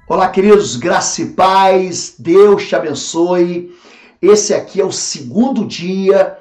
Olá, queridos, graça e paz, Deus te abençoe. Esse aqui é o segundo dia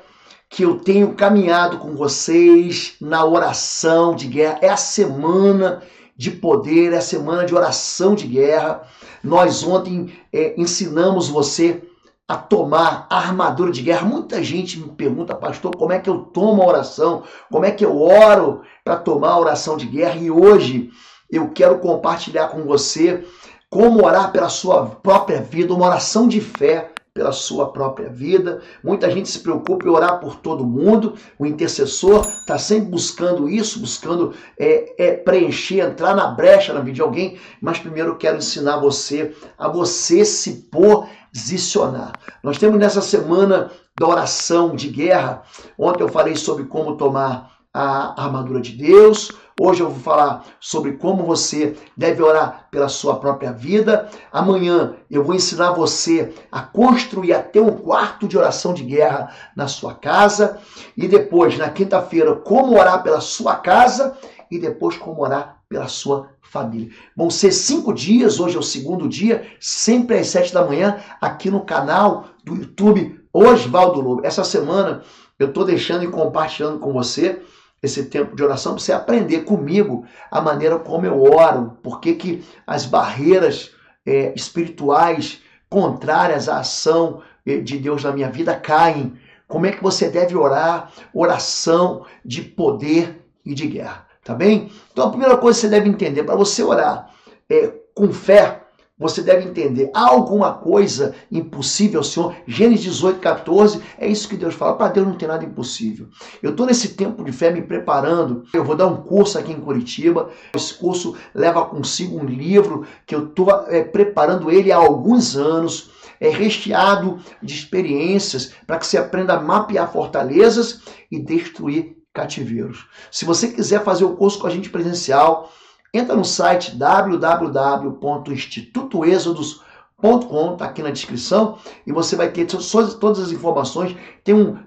que eu tenho caminhado com vocês na oração de guerra. É a semana de poder, é a semana de oração de guerra. Nós ontem ensinamos você a tomar a armadura de guerra. Muita gente me pergunta, pastor, como é que eu tomo a oração? Como é que eu oro para tomar a oração de guerra? E hoje eu quero compartilhar com você como orar pela sua própria vida, uma oração de fé pela sua própria vida. Muita gente se preocupa em orar por todo mundo. O intercessor está sempre buscando isso, buscando preencher, entrar na brecha na vida de alguém. Mas primeiro eu quero ensinar você a você se posicionar. Nós temos nessa semana da oração de guerra. Ontem eu falei sobre como tomar a armadura de Deus. Hoje eu vou falar sobre como você deve orar pela sua própria vida. Amanhã eu vou ensinar você a construir até um quarto de oração de guerra na sua casa. E depois, na quinta-feira, como orar pela sua casa e depois como orar pela sua família. Vão ser 5 dias, hoje é o segundo dia, sempre às 7 da manhã, aqui no canal do YouTube Osvaldo Lobo. Essa semana eu estou deixando e compartilhando com você esse tempo de oração para você aprender comigo a maneira como eu oro, porque que as barreiras espirituais contrárias à ação de Deus na minha vida caem. Como é que você deve orar? Oração de poder e de guerra, tá bem? Então a primeira coisa que você deve entender, para você orar com fé, você deve entender, há alguma coisa impossível ao Senhor? Gênesis 18, 14, é isso que Deus fala. Para Deus não tem nada impossível. Eu estou nesse tempo de fé me preparando. Eu vou dar um curso aqui em Curitiba. Esse curso leva consigo um livro que eu estou preparando ele há alguns anos. É recheado de experiências para que você aprenda a mapear fortalezas e destruir cativeiros. Se você quiser fazer o curso com a gente presencial, entra no site www.institutoexodos.com, está aqui na descrição, e você vai ter todas as informações. Tem um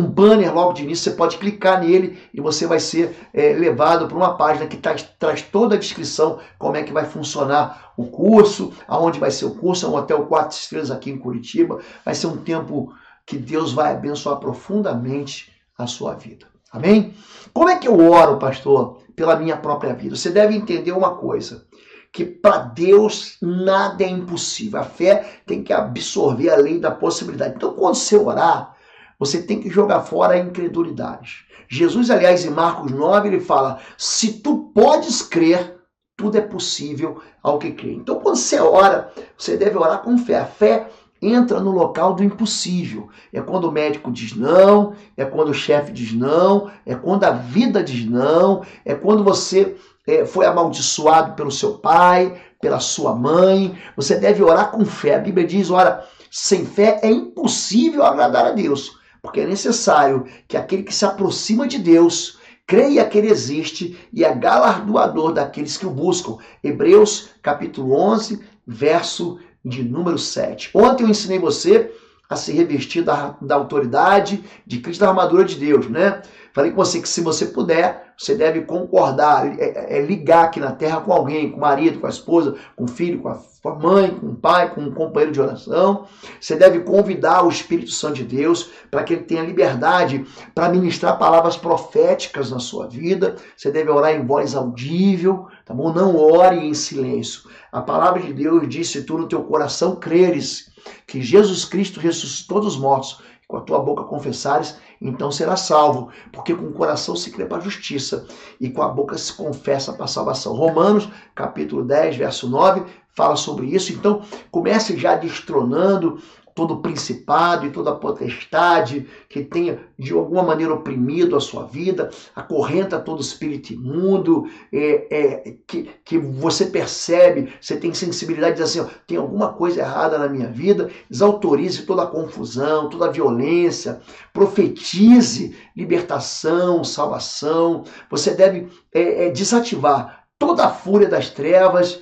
banner logo de início, você pode clicar nele e você vai ser levado para uma página que traz toda a descrição, como é que vai funcionar o curso, aonde vai ser o curso. É um hotel 4 estrelas aqui em Curitiba. Vai ser um tempo que Deus vai abençoar profundamente a sua vida. Amém? Como é que eu oro, pastor, pela minha própria vida? Você deve entender uma coisa, que para Deus nada é impossível. A fé tem que absorver a lei da possibilidade. Então, quando você orar, você tem que jogar fora a incredulidade. Jesus, aliás, em Marcos 9, ele fala, se tu podes crer, tudo é possível ao que crê. Então, quando você ora, você deve orar com fé. A fé entra no local do impossível. É quando o médico diz não, é quando o chefe diz não, é quando a vida diz não, é quando você foi amaldiçoado pelo seu pai, pela sua mãe. Você deve orar com fé. A Bíblia diz, ora, sem fé é impossível agradar a Deus, porque é necessário que aquele que se aproxima de Deus creia que ele existe e é galardoador daqueles que o buscam. Hebreus capítulo 11, verso de número 7. Ontem eu ensinei você a se revestir da autoridade de Cristo, da armadura de Deus, né? Falei com você que se você puder, você deve concordar, ligar aqui na terra com alguém, com o marido, com a esposa, com o filho, com a mãe, com o pai, com um companheiro de oração. Você deve convidar o Espírito Santo de Deus para que ele tenha liberdade para ministrar palavras proféticas na sua vida. Você deve orar em voz audível, tá bom? Não ore em silêncio. A palavra de Deus diz, se tu no teu coração creres que Jesus Cristo ressuscitou dos mortos, com a tua boca confessares, então serás salvo, porque com o coração se crê para a justiça e com a boca se confessa para a salvação. Romanos, capítulo 10, verso 9, fala sobre isso. Então, comece já destronando todo principado e toda potestade que tenha de alguma maneira oprimido a sua vida, acorrenta todo espírito imundo, que você percebe, você tem sensibilidade de dizer assim, ó, tem alguma coisa errada na minha vida, desautorize toda a confusão, toda a violência, profetize libertação, salvação. Você deve desativar toda a fúria das trevas,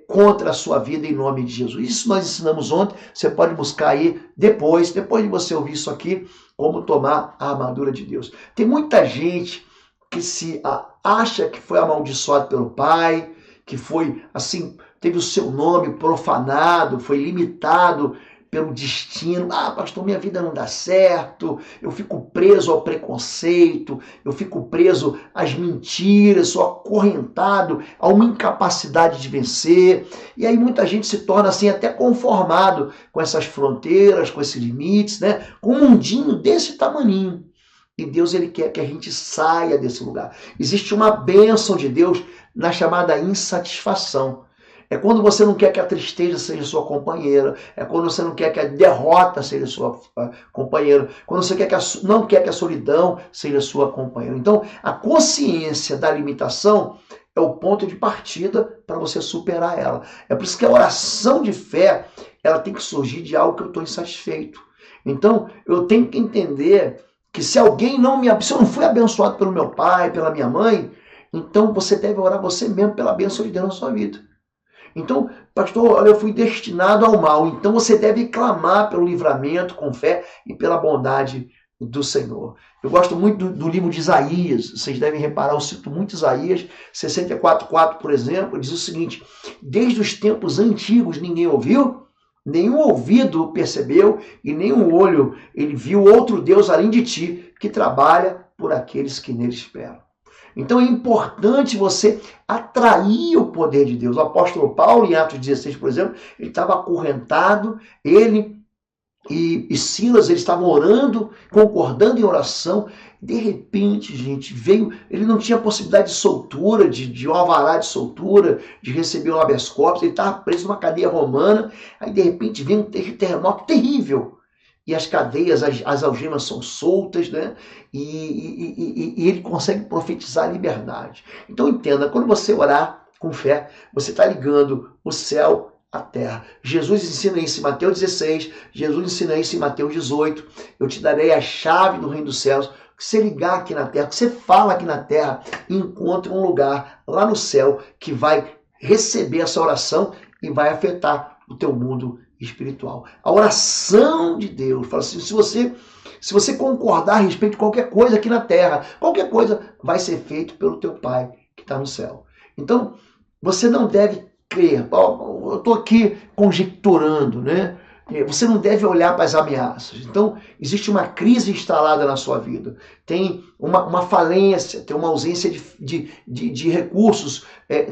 contra a sua vida em nome de Jesus. Isso nós ensinamos ontem, você pode buscar aí depois de você ouvir isso aqui, como tomar a armadura de Deus. Tem muita gente que se acha que foi amaldiçoado pelo pai, que foi assim teve o seu nome profanado, foi limitado pelo destino. Ah, pastor, minha vida não dá certo, eu fico preso ao preconceito, eu fico preso às mentiras, sou acorrentado a uma incapacidade de vencer. E aí muita gente se torna assim até conformado com essas fronteiras, com esses limites, né? Com um mundinho desse tamaninho. E Deus, ele quer que a gente saia desse lugar. Existe uma bênção de Deus na chamada insatisfação. É quando você não quer que a tristeza seja sua companheira. É quando você não quer que a derrota seja sua companheira. Quando você não quer que a solidão seja sua companheira. Então, a consciência da limitação é o ponto de partida para você superar ela. É por isso que a oração de fé, ela tem que surgir de algo que eu estou insatisfeito. Então, eu tenho que entender que se alguém se eu não fui abençoado pelo meu pai, pela minha mãe, então você deve orar você mesmo pela bênção de Deus na sua vida. Então, pastor, olha, eu fui destinado ao mal. Então você deve clamar pelo livramento com fé e pela bondade do Senhor. Eu gosto muito do livro de Isaías. Vocês devem reparar, eu cito muito Isaías 64:4, por exemplo, diz o seguinte: desde os tempos antigos ninguém ouviu, nenhum ouvido percebeu e nenhum olho ele viu outro Deus além de ti, que trabalha por aqueles que nele esperam. Então é importante você atrair o poder de Deus. O apóstolo Paulo, em Atos 16, por exemplo, ele estava acorrentado, ele e Silas, eles estavam orando, concordando em oração. De repente, gente, ele não tinha possibilidade de soltura, de um alvará de soltura, de receber um habeas corpus, ele estava preso numa cadeia romana, aí de repente vem um terremoto terrível. E as cadeias, as algemas são soltas, né? E ele consegue profetizar a liberdade. Então entenda, quando você orar com fé, você está ligando o céu à terra. Jesus ensina isso em Mateus 16, Jesus ensina isso em Mateus 18. Eu te darei a chave do reino dos céus. Que você ligar aqui na terra, que você fala aqui na terra, encontre um lugar lá no céu que vai receber essa oração e vai afetar o teu mundo espiritual. A oração de Deus fala assim: se você concordar a respeito de qualquer coisa aqui na terra, qualquer coisa vai ser feito pelo teu Pai que está no céu. Então, você não deve crer. Eu estou aqui conjecturando, né? Você não deve olhar para as ameaças. Então, existe uma crise instalada na sua vida. Tem uma falência, tem uma ausência de recursos,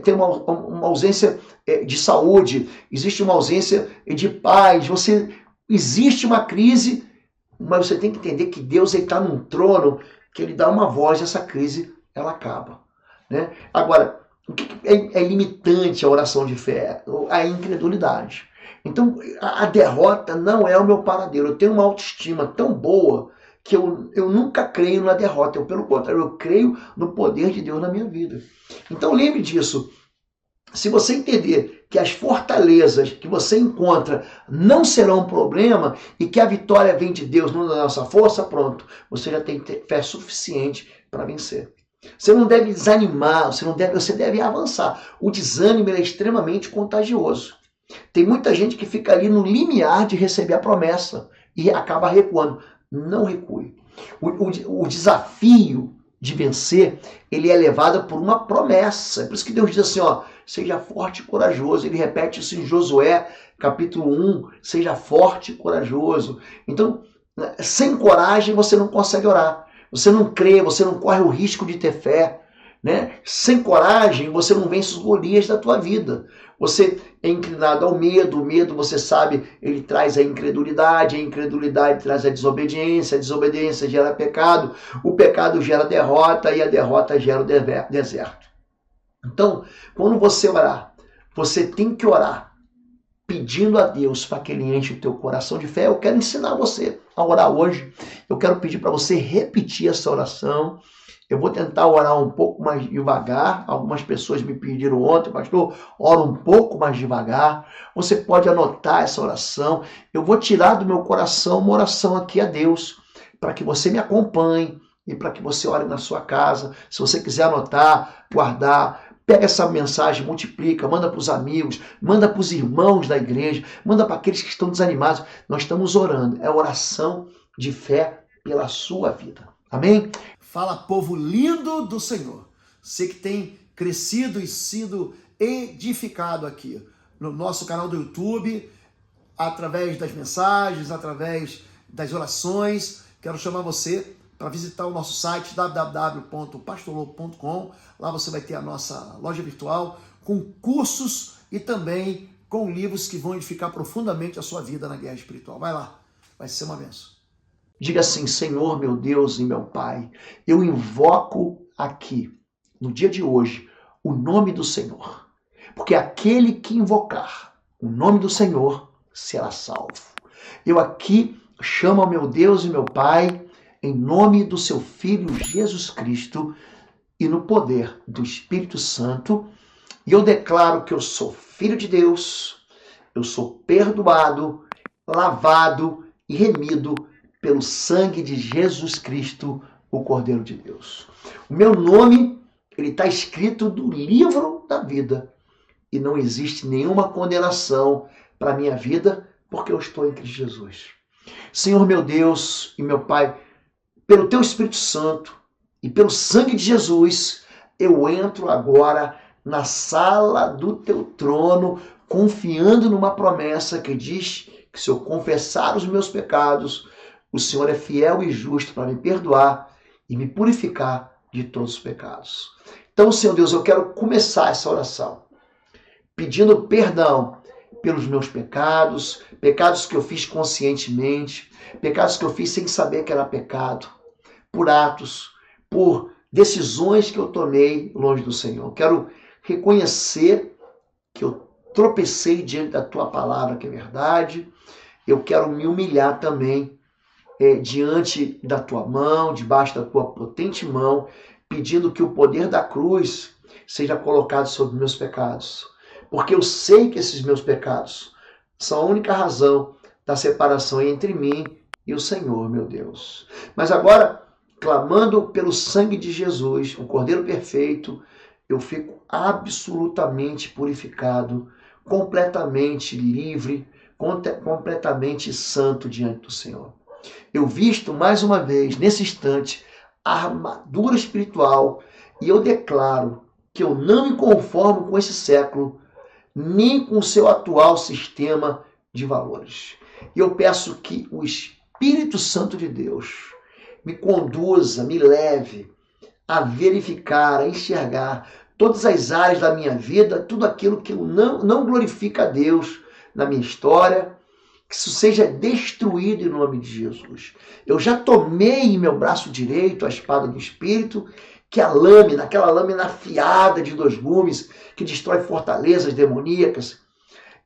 tem uma ausência de saúde, existe uma ausência de paz. Existe uma crise, mas você tem que entender que Deus está num trono, que ele dá uma voz e essa crise ela acaba. Né? Agora, o que é limitante a oração de fé? A incredulidade. Então, a derrota não é o meu paradeiro. Eu tenho uma autoestima tão boa que eu nunca creio na derrota. Pelo contrário, eu creio no poder de Deus na minha vida. Então, lembre disso. Se você entender que as fortalezas que você encontra não serão um problema e que a vitória vem de Deus, não da nossa força, pronto. Você já tem fé suficiente para vencer. Você não deve desanimar, você deve avançar. O desânimo é extremamente contagioso. Tem muita gente que fica ali no limiar de receber a promessa e acaba recuando. Não recue. O desafio de vencer, ele é levado por uma promessa. É por isso que Deus diz assim, ó, seja forte e corajoso. Ele repete isso em Josué, capítulo 1, seja forte e corajoso. Então, sem coragem você não consegue orar. Você não crê, você não corre o risco de ter fé. Né? Sem coragem, você não vence os Golias da tua vida. Você é inclinado ao medo, o medo, você sabe, ele traz a incredulidade traz a desobediência gera pecado, o pecado gera derrota e a derrota gera o deserto. Então, quando você orar, você tem que orar pedindo a Deus para que Ele enche o teu coração de fé. Eu quero ensinar você a orar hoje. Eu quero pedir para você repetir essa oração. Eu vou tentar orar um pouco mais devagar. Algumas pessoas me pediram ontem, pastor, ora um pouco mais devagar. Você pode anotar essa oração. Eu vou tirar do meu coração uma oração aqui a Deus, para que você me acompanhe e para que você ore na sua casa. Se você quiser anotar, guardar, pega essa mensagem, multiplica, manda para os amigos, manda para os irmãos da igreja, manda para aqueles que estão desanimados. Nós estamos orando. É oração de fé pela sua vida. Amém? Fala, povo lindo do Senhor. Você que tem crescido e sido edificado aqui. no nosso canal do YouTube, através das mensagens, através das orações. Quero chamar você para visitar o nosso site www.pastorlobo.com. Lá você vai ter a nossa loja virtual com cursos e também com livros que vão edificar profundamente a sua vida na guerra espiritual. Vai lá, vai ser uma bênção. Diga assim: Senhor, meu Deus e meu Pai, eu invoco aqui, no dia de hoje, o nome do Senhor. Porque aquele que invocar o nome do Senhor será salvo. Eu aqui chamo ao meu Deus e meu Pai, em nome do seu Filho Jesus Cristo e no poder do Espírito Santo, e eu declaro que eu sou filho de Deus, eu sou perdoado, lavado e remido pelo sangue de Jesus Cristo, o Cordeiro de Deus. O meu nome, ele está escrito no livro da vida e não existe nenhuma condenação para a minha vida porque eu estou em Cristo Jesus. Senhor meu Deus e meu Pai, pelo Teu Espírito Santo e pelo sangue de Jesus, eu entro agora na sala do Teu trono, confiando numa promessa que diz que se eu confessar os meus pecados, o Senhor é fiel e justo para me perdoar e me purificar de todos os pecados. Então, Senhor Deus, eu quero começar essa oração pedindo perdão pelos meus pecados, pecados que eu fiz conscientemente, pecados que eu fiz sem saber que era pecado, por atos, por decisões que eu tomei longe do Senhor. Eu quero reconhecer que eu tropecei diante da Tua palavra, que é verdade. Eu quero me humilhar também diante da Tua mão, debaixo da Tua potente mão, pedindo que o poder da cruz seja colocado sobre meus pecados. Porque eu sei que esses meus pecados são a única razão da separação entre mim e o Senhor, meu Deus. Mas agora, clamando pelo sangue de Jesus, o Cordeiro perfeito, eu fico absolutamente purificado, completamente livre, completamente santo diante do Senhor. Eu visto mais uma vez, nesse instante, a armadura espiritual e eu declaro que eu não me conformo com esse século, nem com o seu atual sistema de valores. E eu peço que o Espírito Santo de Deus me conduza, me leve a verificar, a enxergar todas as áreas da minha vida, tudo aquilo que não glorifica a Deus na minha história, que isso seja destruído em nome de Jesus. Eu já tomei em meu braço direito a espada do Espírito, que é a lâmina, aquela lâmina afiada de 2 gumes, que destrói fortalezas demoníacas.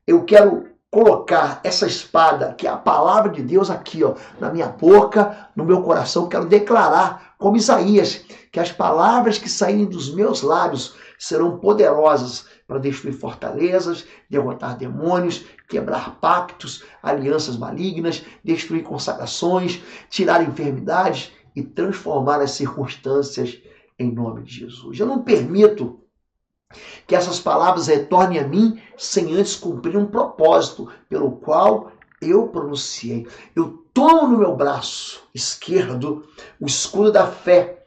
Eu quero colocar essa espada, que é a palavra de Deus, aqui, ó, na minha boca, no meu coração. Quero declarar, como Isaías, que as palavras que saírem dos meus lábios serão poderosas para destruir fortalezas, derrotar demônios, quebrar pactos, alianças malignas, destruir consagrações, tirar enfermidades e transformar as circunstâncias em nome de Jesus. Eu não permito que essas palavras retornem a mim sem antes cumprir um propósito pelo qual eu pronunciei. Eu tomo no meu braço esquerdo o escudo da fé,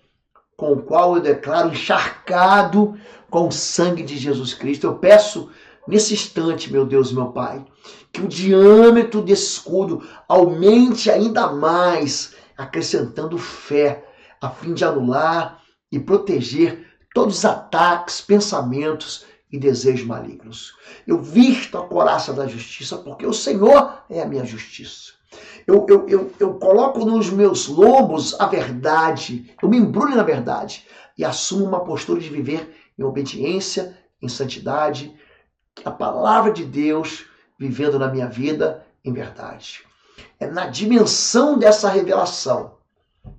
com o qual eu declaro encharcado com o sangue de Jesus Cristo. Eu peço nesse instante, meu Deus e meu Pai, que o diâmetro desse escudo aumente ainda mais, acrescentando fé, a fim de anular e proteger todos os ataques, pensamentos e desejos malignos. Eu visto a couraça da justiça, porque o Senhor é a minha justiça. Eu coloco nos meus lombos a verdade, eu me embrulho na verdade e assumo uma postura de viver em obediência, em santidade, a palavra de Deus vivendo na minha vida em verdade. É na dimensão dessa revelação,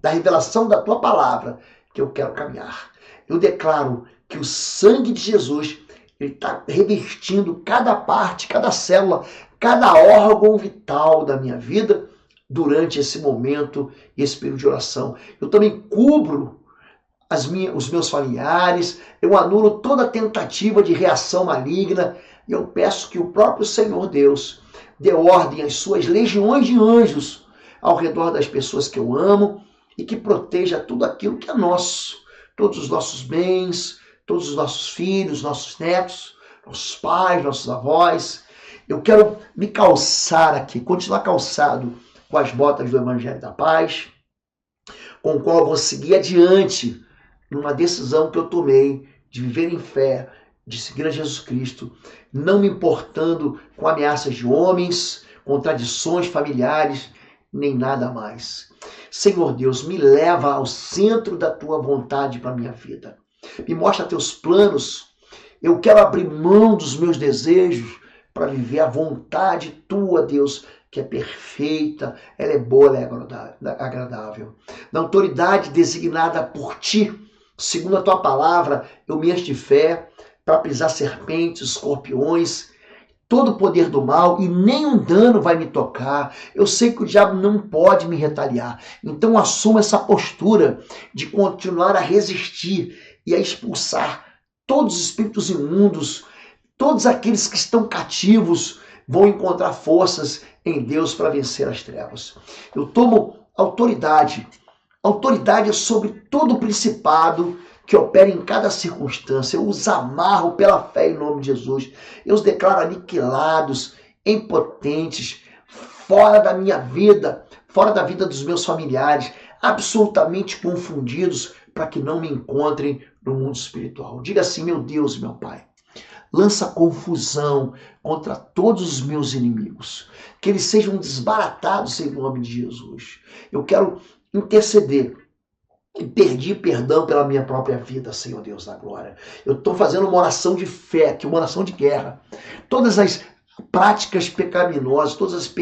da revelação da tua palavra, que eu quero caminhar. Eu declaro que o sangue de Jesus está revestindo cada parte, cada célula, cada órgão vital da minha vida durante esse momento e esse período de oração. Eu também cubro os meus familiares, eu anulo toda tentativa de reação maligna e eu peço que o próprio Senhor Deus dê ordem às suas legiões de anjos ao redor das pessoas que eu amo e que proteja tudo aquilo que é nosso, todos os nossos bens, todos os nossos filhos, nossos netos, nossos pais, nossos avós. Eu quero me calçar aqui, continuar calçado com as botas do Evangelho da Paz, com o qual eu vou seguir adiante numa decisão que eu tomei de viver em fé, de seguir a Jesus Cristo, não me importando com ameaças de homens, contradições familiares, nem nada mais. Senhor Deus, me leva ao centro da tua vontade para a minha vida. Me mostra teus planos. Eu quero abrir mão dos meus desejos para viver a vontade tua, Deus, que é perfeita, ela é boa, ela é agradável. Na autoridade designada por ti, segundo a tua palavra, eu me encho de fé para pisar serpentes, escorpiões, todo o poder do mal, e nenhum dano vai me tocar. Eu sei que o diabo não pode me retaliar. Então assuma essa postura de continuar a resistir e a expulsar todos os espíritos imundos, todos aqueles que estão cativos vão encontrar forças em Deus para vencer as trevas. Eu tomo autoridade sobre todo o principado que opera em cada circunstância. Eu os amarro pela fé em nome de Jesus. Eu os declaro aniquilados, impotentes, fora da minha vida, fora da vida dos meus familiares, absolutamente confundidos, para que não me encontrem no mundo espiritual. Diga assim: meu Deus, meu Pai, lança confusão contra todos os meus inimigos, que eles sejam desbaratados em nome de Jesus. Eu quero interceder e pedir perdão pela minha própria vida, Senhor Deus da glória. Eu estou fazendo uma oração de fé, que é uma oração de guerra. Todas as práticas pecaminosas, todas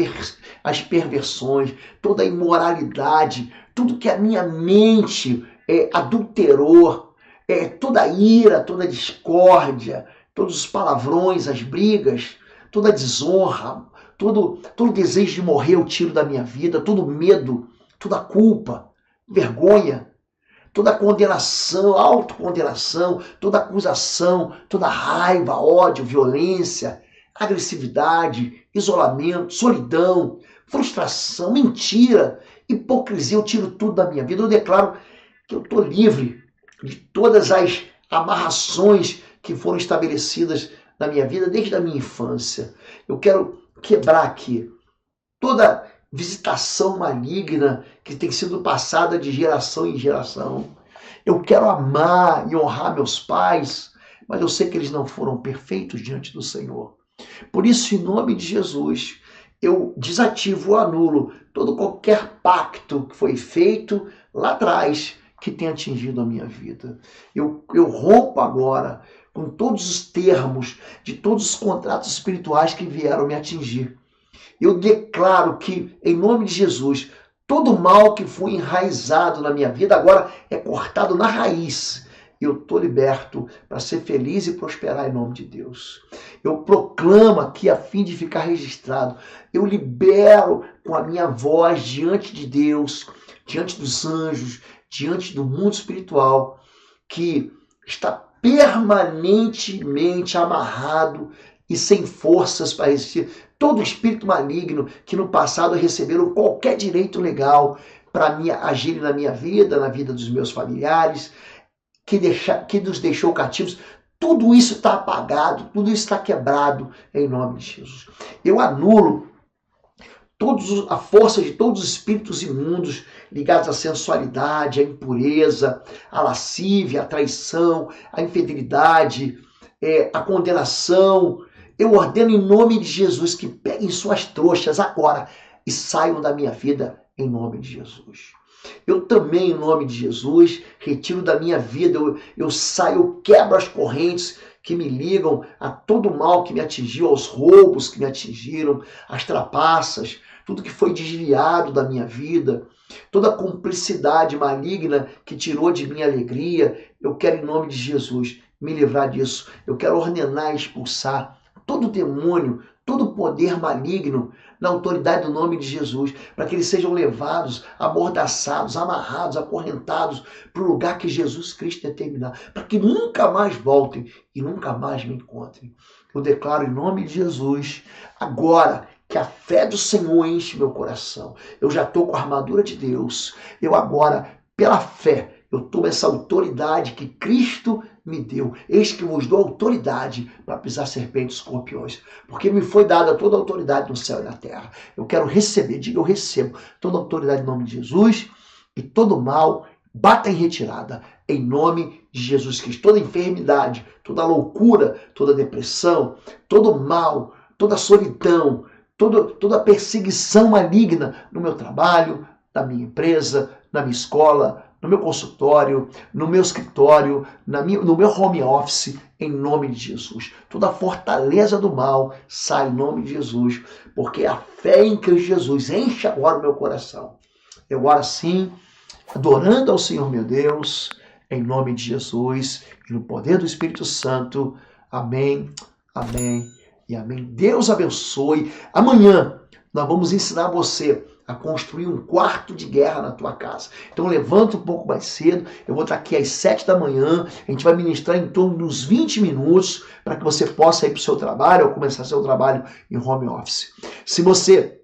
as perversões, toda a imoralidade, tudo que a minha mente adulterou, toda a ira, toda a discórdia, todos os palavrões, as brigas, toda a desonra, todo desejo de morrer eu tiro da minha vida, todo medo, toda culpa, vergonha, toda condenação, autocondenação, toda acusação, toda raiva, ódio, violência, agressividade, isolamento, solidão, frustração, mentira, hipocrisia, eu tiro tudo da minha vida. Eu declaro que eu estou livre de todas as amarrações que foram estabelecidas na minha vida desde a minha infância. Eu quero quebrar aqui toda visitação maligna que tem sido passada de geração em geração. Eu quero amar e honrar meus pais, mas eu sei que eles não foram perfeitos diante do Senhor. Por isso, em nome de Jesus, eu desativo ou anulo qualquer pacto que foi feito lá atrás que tenha atingido a minha vida. Eu rompo agora com todos os termos de todos os contratos espirituais que vieram me atingir. Eu declaro que, em nome de Jesus, todo mal que foi enraizado na minha vida agora é cortado na raiz. Eu estou liberto para ser feliz e prosperar em nome de Deus. Eu proclamo aqui, a fim de ficar registrado, eu libero com a minha voz diante de Deus, diante dos anjos, diante do mundo espiritual, que está permanentemente amarrado e sem forças para resistir. Todo espírito maligno que no passado receberam qualquer direito legal para agir na minha vida, na vida dos meus familiares, que nos deixou cativos, tudo isso está apagado, tudo isso está quebrado em nome de Jesus. Eu anulo a força de todos os espíritos imundos ligados à sensualidade, à impureza, à lascívia, à traição, à infidelidade, à condenação. Eu ordeno em nome de Jesus que peguem suas trouxas agora e saiam da minha vida em nome de Jesus. Eu também, em nome de Jesus, retiro da minha vida, eu saio, eu quebro as correntes que me ligam a todo o mal que me atingiu, aos roubos que me atingiram, às trapaças, tudo que foi desviado da minha vida, toda a cumplicidade maligna que tirou de mim a alegria. Eu quero, em nome de Jesus, me livrar disso. Eu quero ordenar e expulsar todo demônio, todo poder maligno na autoridade do nome de Jesus, para que eles sejam levados, amordaçados, amarrados, acorrentados para o lugar que Jesus Cristo determinar, para que nunca mais voltem e nunca mais me encontrem. Eu declaro em nome de Jesus, agora, que a fé do Senhor enche meu coração. Eu já estou com a armadura de Deus. Eu agora, pela fé, eu tomo essa autoridade que Cristo me deu. Eis que vos dou autoridade para pisar serpentes e escorpiões, porque me foi dada toda a autoridade no céu e na terra. Eu quero receber, diga, eu recebo toda a autoridade em nome de Jesus, e todo mal bata em retirada, em nome de Jesus Cristo. Toda enfermidade, toda loucura, toda depressão, todo mal, toda solidão, toda perseguição maligna no meu trabalho, na minha empresa, na minha escola, no meu consultório, no meu escritório, no meu home office, em nome de Jesus. Toda a fortaleza do mal sai em nome de Jesus, porque a fé em Cristo Jesus enche agora o meu coração. Eu oro assim, adorando ao Senhor meu Deus, em nome de Jesus, e no poder do Espírito Santo. Amém, amém e amém. Deus abençoe. Amanhã nós vamos ensinar você a construir um quarto de guerra na tua casa. Então levanta um pouco mais cedo, eu vou estar aqui às 7 da manhã, a gente vai ministrar em torno dos 20 minutos para que você possa ir para o seu trabalho ou começar seu trabalho em home office. Se você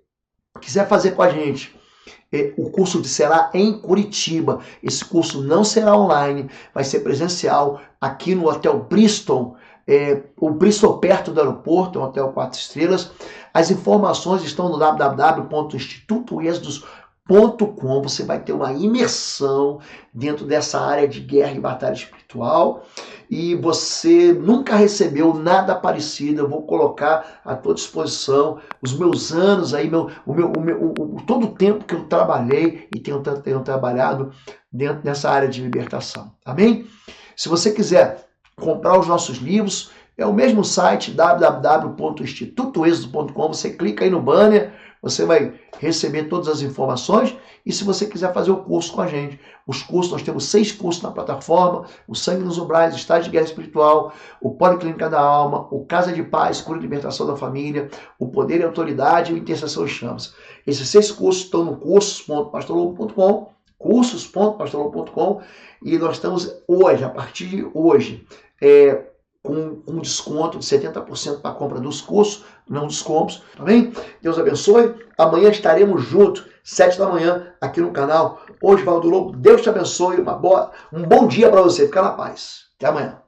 quiser fazer com a gente, o curso será em Curitiba. Esse curso não será online, vai ser presencial aqui no Hotel Bristol. O Bristol perto do aeroporto, é um hotel 4 estrelas. As informações estão no www.institutoexodus.com. Você vai ter uma imersão dentro dessa área de guerra e batalha espiritual. E você nunca recebeu nada parecido. Eu vou colocar à tua disposição os meus anos aí, todo o tempo que eu trabalhei e tenho trabalhado dentro dessa área de libertação. Amém? Se você quiser comprar os nossos livros, é o mesmo site, www.institutoexodus.com. Você clica aí no banner, você vai receber todas as informações. E se você quiser fazer o curso com a gente, os cursos, nós temos 6 cursos na plataforma: o Sangue nos Umbrais, o Estágio de Guerra Espiritual, o Policlínica da Alma, o Casa de Paz, Cura e Libertação da Família, o Poder e Autoridade e o Intercessão em Chamas. Esses 6 cursos estão no cursos.pastorlobo.com, e nós estamos hoje, a partir de hoje, com um desconto de 70% para a compra dos cursos, não descontos, tá bem? Deus abençoe. Amanhã estaremos juntos, 7 da manhã, aqui no canal Oswaldo Lobo. Deus te abençoe. Um bom dia para você. Fica na paz. Até amanhã.